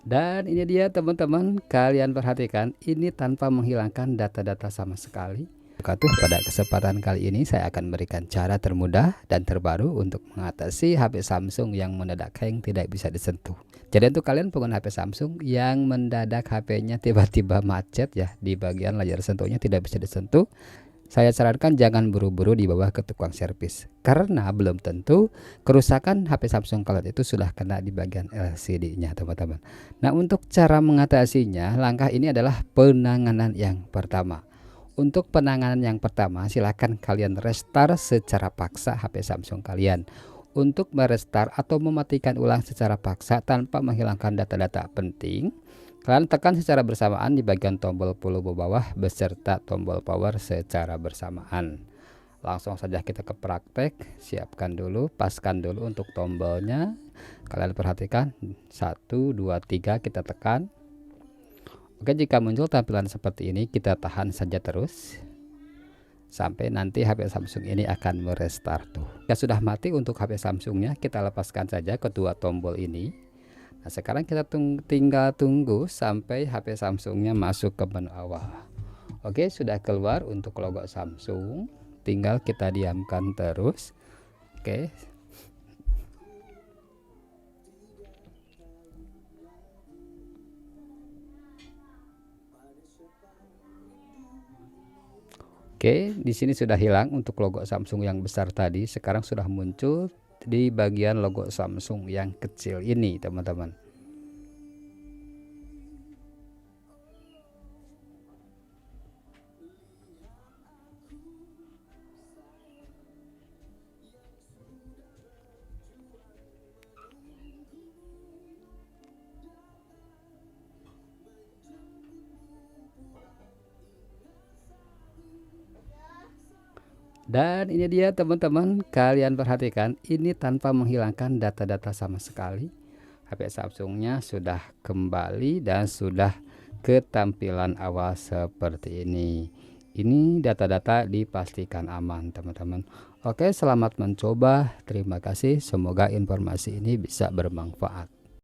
Dan ini dia teman-teman, kalian perhatikan ini tanpa menghilangkan data-data sama sekali. Pada kesempatan kali ini saya akan berikan cara termudah dan terbaru untuk mengatasi HP Samsung yang mendadak hang tidak bisa disentuh. Jadi untuk kalian pengguna HP Samsung yang mendadak HP-nya tiba-tiba macet ya, di bagian layar sentuhnya tidak bisa disentuh, saya sarankan jangan buru-buru dibawa ke tukang servis, karena belum tentu kerusakan HP Samsung kalian itu sudah kena di bagian LCD-nya teman-teman. Nah, untuk cara mengatasinya, langkah ini adalah penanganan yang pertama. Untuk penanganan yang pertama, silakan kalian restart secara paksa HP Samsung kalian. Untuk merestart atau mematikan ulang secara paksa tanpa menghilangkan data-data penting, kalian tekan secara bersamaan di bagian tombol volume bawah beserta tombol power secara bersamaan. Langsung saja kita ke praktek. Siapkan dulu, paskan dulu untuk tombolnya. Kalian perhatikan 1, 2, 3 kita tekan. Oke, jika muncul tampilan seperti ini, kita tahan saja terus sampai nanti HP Samsung ini akan merestart tuh. Ya sudah mati untuk HP Samsungnya, kita lepaskan saja kedua tombol ini. Nah, sekarang kita tinggal tunggu sampai HP Samsungnya masuk ke menu awal. Oke, sudah keluar untuk logo Samsung, tinggal kita diamkan terus. Oke. Oke, di sini sudah hilang untuk logo Samsung yang besar tadi. Sekarang sudah muncul di bagian logo Samsung yang kecil ini, teman-teman. Dan ini dia teman-teman, kalian perhatikan ini tanpa menghilangkan data-data sama sekali. HP Samsungnya sudah kembali dan sudah ke tampilan awal seperti ini. Ini data-data dipastikan aman teman-teman. Oke, selamat mencoba. Terima kasih. Semoga informasi ini bisa bermanfaat.